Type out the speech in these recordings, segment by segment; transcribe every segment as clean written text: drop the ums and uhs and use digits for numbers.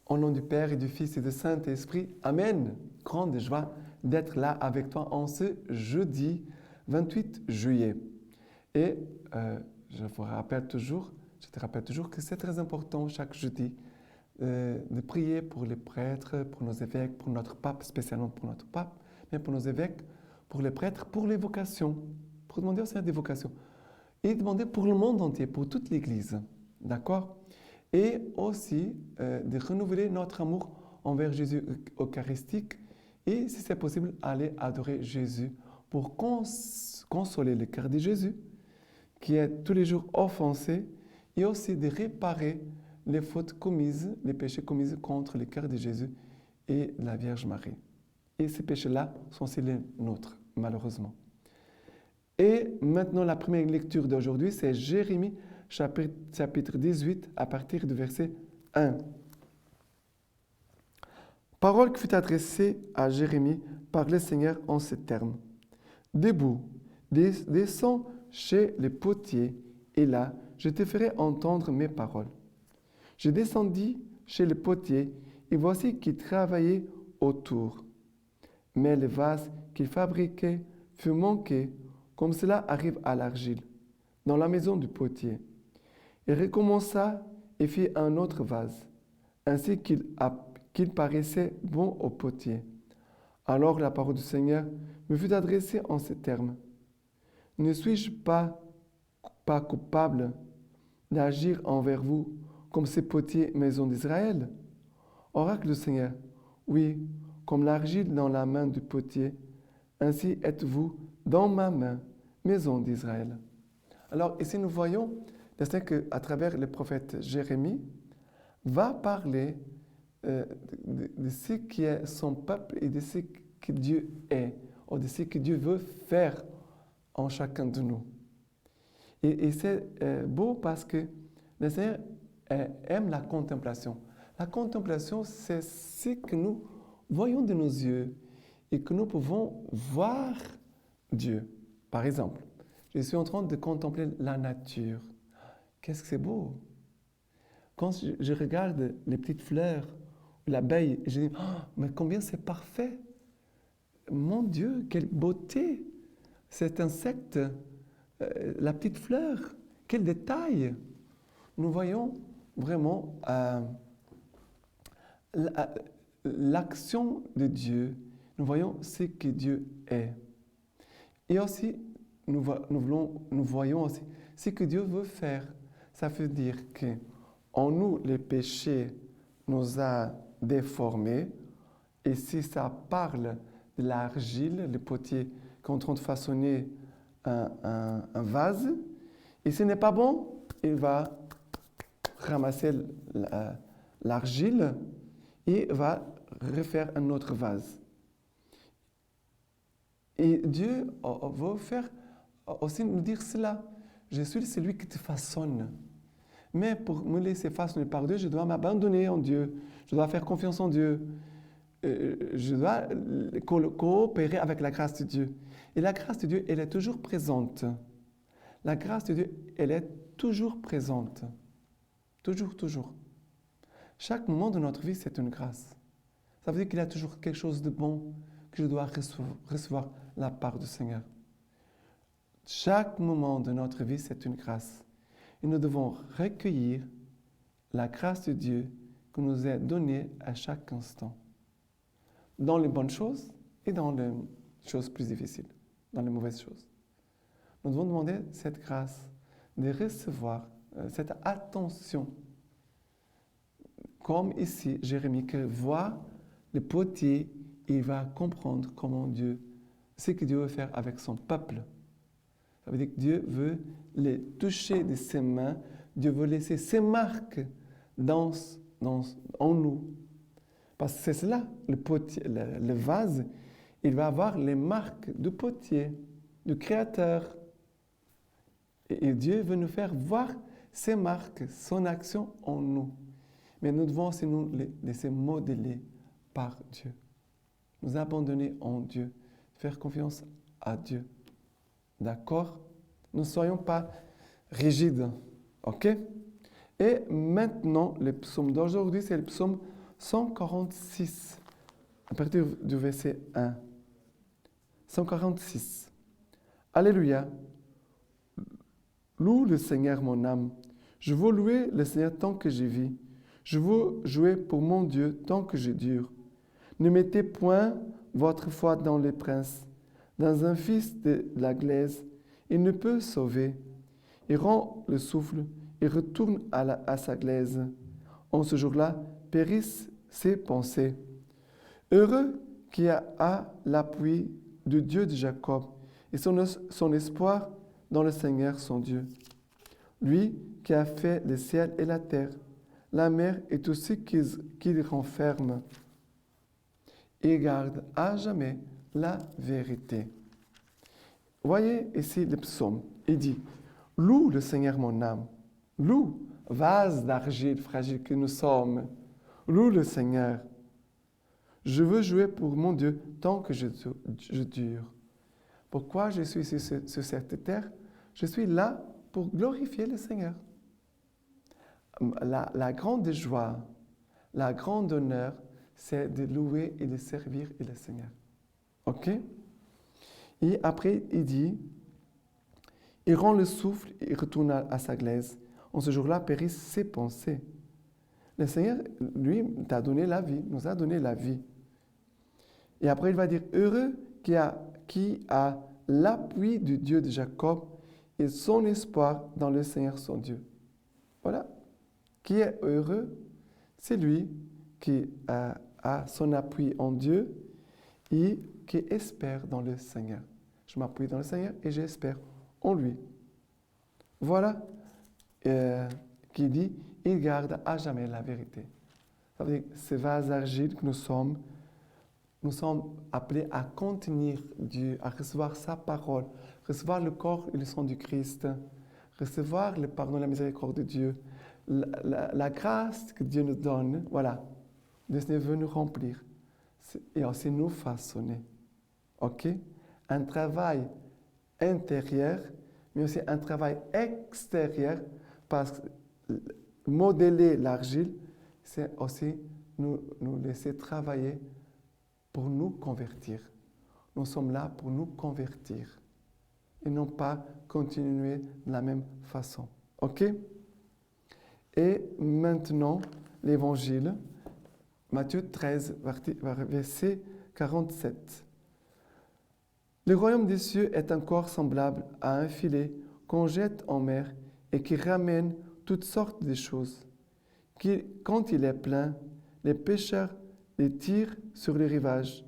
Au nom du Père et du Fils et du Saint-Esprit, Amen. Grande joie d'être là avec toi en ce jeudi 28 juillet. Et je te rappelle toujours que c'est très important chaque jeudi de prier pour les prêtres, pour nos évêques, pour notre pape, spécialement pour notre pape, mais pour nos évêques, pour les prêtres, pour les vocations, pour demander au Seigneur des vocations. Et demander pour le monde entier, pour toute l'Église. D'accord? Et aussi de renouveler notre amour envers Jésus eucharistique et, si c'est possible, aller adorer Jésus pour consoler le cœur de Jésus qui est tous les jours offensé et aussi de réparer les fautes commises, les péchés commis contre le cœur de Jésus et la Vierge Marie. Et ces péchés-là sont aussi les nôtres, malheureusement. Et maintenant, la première lecture d'aujourd'hui, c'est Jérémie, chapitre 18, à partir du verset 1. Parole qui fut adressée à Jérémie par le Seigneur en ces termes. Debout, descends chez les potiers, et là, je te ferai entendre mes paroles. Je descendis chez le potier, et voici qu'il travaillait autour. Mais le vase qu'il fabriquait fut manqué, comme cela arrive à l'argile, dans la maison du potier. Il recommença et fit un autre vase, ainsi qu'il paraissait bon au potier. Alors la parole du Seigneur me fut adressée en ces termes. Ne suis-je pas coupable d'agir envers vous comme ces potiers maison d'Israël? Oracle du Seigneur, oui, comme l'argile dans la main du potier, ainsi êtes-vous dans ma main, maison d'Israël. Alors ici nous voyons qu'à travers le prophète Jérémie, va parler de ce qui est son peuple et de ce que Dieu est, ou de ce que Dieu veut faire en chacun de nous. Et c'est beau parce que le Seigneur aime la contemplation. La contemplation, c'est ce que nous voyons de nos yeux et que nous pouvons voir Dieu. Par exemple, je suis en train de contempler la nature. Qu'est-ce que c'est beau! Quand je regarde les petites fleurs, l'abeille, je dis, oh, mais combien c'est parfait! Mon Dieu, quelle beauté! Cet insecte, la petite fleur, quel détail! Nous voyons vraiment l'action de Dieu. Nous voyons ce que Dieu est. Et aussi, nous voyons aussi ce que Dieu veut faire. Ça veut dire qu'en nous, les péchés nous a déformés. Et si ça parle de l'argile, le potier qui est en train de façonner un vase, et ce n'est pas bon, il va ramasser l'argile et va refaire un autre vase. Et Dieu veut faire aussi nous dire cela. Je suis celui qui te façonne. Mais pour me laisser façonner par Dieu, je dois m'abandonner en Dieu. Je dois faire confiance en Dieu. Je dois coopérer avec la grâce de Dieu. Et la grâce de Dieu, elle est toujours présente. La grâce de Dieu, elle est toujours présente. Toujours, toujours. Chaque moment de notre vie, c'est une grâce. Ça veut dire qu'il y a toujours quelque chose de bon que je dois recevoir de la part du Seigneur. Chaque moment de notre vie, c'est une grâce. Et nous devons recueillir la grâce de Dieu qui nous est donnée à chaque instant. Dans les bonnes choses et dans les choses plus difficiles, dans les mauvaises choses. Nous devons demander cette grâce de recevoir cette attention. Comme ici, Jérémie, qui voit le potier, il va comprendre comment ce que Dieu veut faire avec son peuple. Ça veut dire que Dieu veut les toucher de ses mains, Dieu veut laisser ses marques en nous. Parce que c'est cela, le vase, il va avoir les marques du potier, du Créateur. Et Dieu veut nous faire voir ses marques, son action en nous. Mais nous devons aussi nous laisser modeler par Dieu. Nous abandonner en Dieu, faire confiance à Dieu. D'accord? Ne soyons pas rigides. OK? Et maintenant, le psaume d'aujourd'hui, c'est le psaume 146, à partir du verset 1. 146. Alléluia. Loue le Seigneur mon âme. Je veux louer le Seigneur tant que je vis. Je veux jouer pour mon Dieu tant que je dure. Ne mettez point votre foi dans les princes, dans un fils de la glaise. Il ne peut sauver. Il rend le souffle et retourne à sa glaise. En ce jour-là, périssent ses pensées. Heureux qui a l'appui du Dieu de Jacob et son espoir dans le Seigneur son Dieu. Lui qui a fait le ciel et la terre, la mer et tout ce qu'il renferme, et garde à jamais la vérité. Voyez ici le psaume. Il dit, loue le Seigneur mon âme. Loue, vase d'argile fragile que nous sommes. Loue le Seigneur. Je veux jouer pour mon Dieu tant que je dure. Pourquoi je suis sur cette terre? Je suis là pour glorifier le Seigneur. La grande joie, la grande honneur, c'est de louer et de servir le Seigneur. OK? Et après, il dit, il rend le souffle et retourne à sa glaise. En ce jour-là, périssent ses pensées. Le Seigneur, lui, t'a donné la vie, nous a donné la vie. Et après, il va dire, heureux qui a l'appui du Dieu de Jacob et son espoir dans le Seigneur son Dieu. Voilà. Qui est heureux? C'est lui qui a son appui en Dieu et qui espère dans le Seigneur. Je m'appuie dans le Seigneur et j'espère en lui. Voilà qui dit, il garde à jamais la vérité. Ça veut dire, ces vases argiles que nous sommes appelés à contenir Dieu, à recevoir sa parole, recevoir le corps et le sang du Christ, recevoir le pardon et la miséricorde de Dieu, la grâce que Dieu nous donne. Voilà, le Seigneur veut nous remplir et aussi nous façonner. OK? Un travail intérieur, mais aussi un travail extérieur, parce que modeler l'argile, c'est aussi nous laisser travailler pour nous convertir. Nous sommes là pour nous convertir et non pas continuer de la même façon. OK? Et maintenant, l'Évangile, Matthieu 13, verset 47. Le royaume des cieux est encore semblable à un filet qu'on jette en mer et qui ramène toutes sortes de choses. Quand il est plein, les pêcheurs les tirent sur le rivage,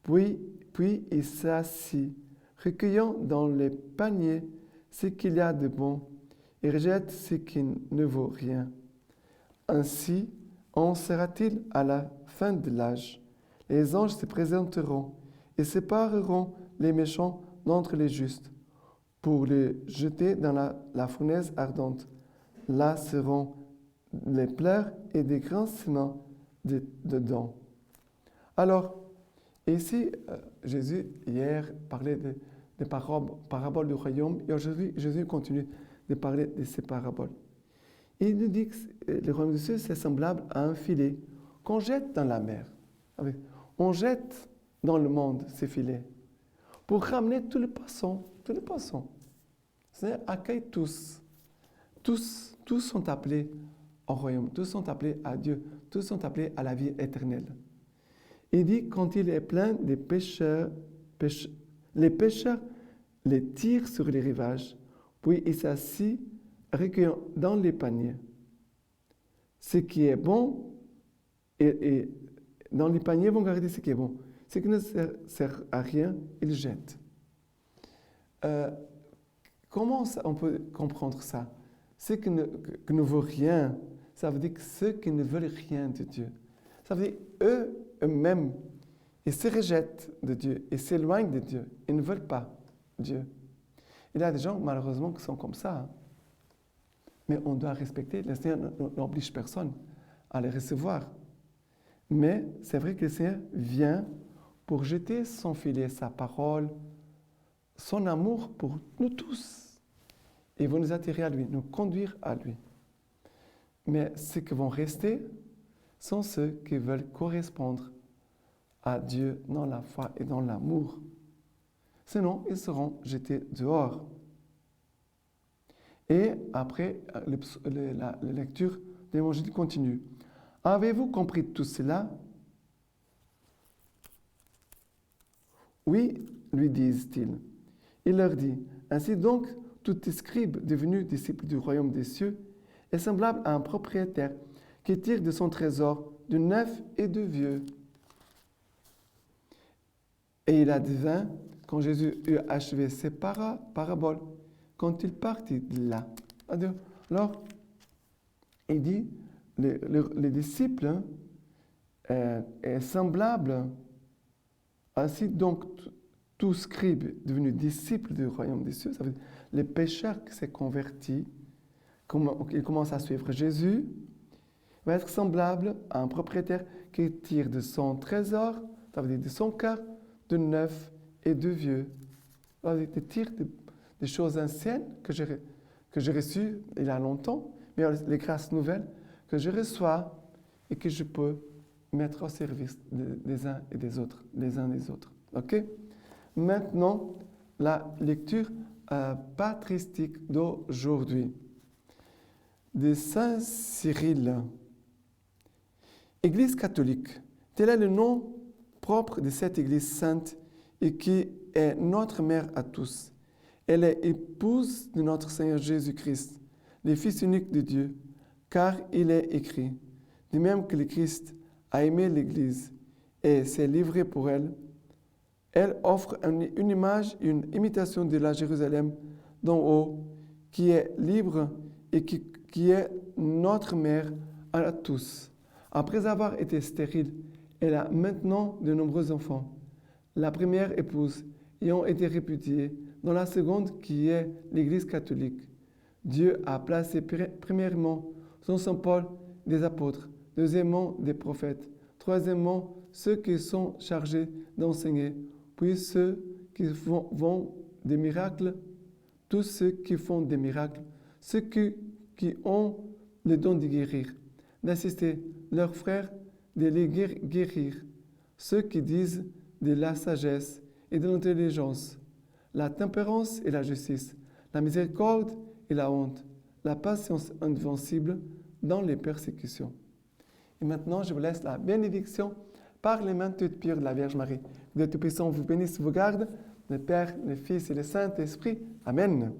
puis ils s'assient, recueillant dans les paniers ce qu'il y a de bon et rejettent ce qui ne vaut rien. Ainsi en sera-t-il à la fin de l'âge. Les anges se présenteront et sépareront les méchants d'entre les justes pour les jeter dans la fournaise ardente. Là seront les pleurs et des grincements dedans. Alors, ici, Jésus, hier, parlait des paraboles du royaume, et aujourd'hui, Jésus continue de parler de ces paraboles. Il nous dit que le royaume des cieux, c'est semblable à un filet qu'on jette dans la mer. On jette dans le monde ces filets pour ramener tous les poissons. Tous les poissons. C'est-à-dire, accueille tous. Tous sont appelés au royaume, tous sont appelés à Dieu, tous sont appelés à la vie éternelle. Il dit, quand il est plein des pêcheurs, les pêcheurs les tirent sur les rivages, puis ils s'assient, recueillant dans les paniers. Ce qui est bon, et dans les paniers, vont garder ce qui est bon. Ce qui ne sert à rien, ils jettent. Comment on peut comprendre ça? Ce qui ne vaut rien, ça veut dire que ceux qui ne veulent rien de Dieu. Ça veut dire eux-mêmes, ils se rejettent de Dieu, ils s'éloignent de Dieu, ils ne veulent pas Dieu. Il y a des gens, malheureusement, qui sont comme ça. Mais on doit respecter, le Seigneur n'oblige personne à les recevoir. Mais c'est vrai que le Seigneur vient pour jeter son filet, sa parole, son amour pour nous tous. Et vont nous attirer à lui, nous conduire à lui. Mais ceux qui vont rester sont ceux qui veulent correspondre à Dieu dans la foi et dans l'amour. Sinon, ils seront jetés dehors. Et après, la lecture de l'Évangile continue. Avez-vous compris tout cela? Oui, lui disent-ils. Il leur dit, ainsi donc, tout scribe devenu disciple du royaume des cieux est semblable à un propriétaire qui tire de son trésor du neuf et du vieux. Et il advint, quand Jésus eut achevé ses paraboles, quand il partit de là. Alors, il dit, les disciples est semblable. Ainsi donc, tout scribe devenu disciple du royaume des cieux, ça veut dire les pécheurs qui s'est converti, il commence à suivre Jésus, va être semblable à un propriétaire qui tire de son trésor, ça veut dire de son cœur, de neuf et de vieux. Ça veut dire de tire des choses anciennes que j'ai reçues il y a longtemps, mais les grâces nouvelles que je reçois et que je peux mettre au service des uns et des autres, les uns des autres. OK? Maintenant, la lecture patristique d'aujourd'hui. De Saint Cyril. Église catholique. Tel est le nom propre de cette Église sainte et qui est notre mère à tous. Elle est épouse de notre Seigneur Jésus-Christ, le Fils unique de Dieu, car il est écrit, de même que le Christ a aimé l'Église et s'est livré pour elle, elle offre une image, une imitation de la Jérusalem d'en haut, qui est libre et qui est notre mère à tous. Après avoir été stérile, elle a maintenant de nombreux enfants. La première épouse ayant été répudiée, dans la seconde qui est l'Église catholique. Dieu a placé premièrement son Saint Paul des apôtres, deuxièmement des prophètes, troisièmement ceux qui sont chargés d'enseigner, puis ceux qui font des miracles, tous ceux qui font des miracles, ceux qui ont le don de guérir, d'assister leurs frères, de les guérir, ceux qui disent de la sagesse et de l'intelligence, la tempérance et la justice, la miséricorde et la honte, la patience invincible dans les persécutions. Et maintenant, je vous laisse la bénédiction par les mains toutes pures de la Vierge Marie. Que Dieu Tout-Puissant vous bénisse, vous garde, le Père, le Fils et le Saint-Esprit. Amen.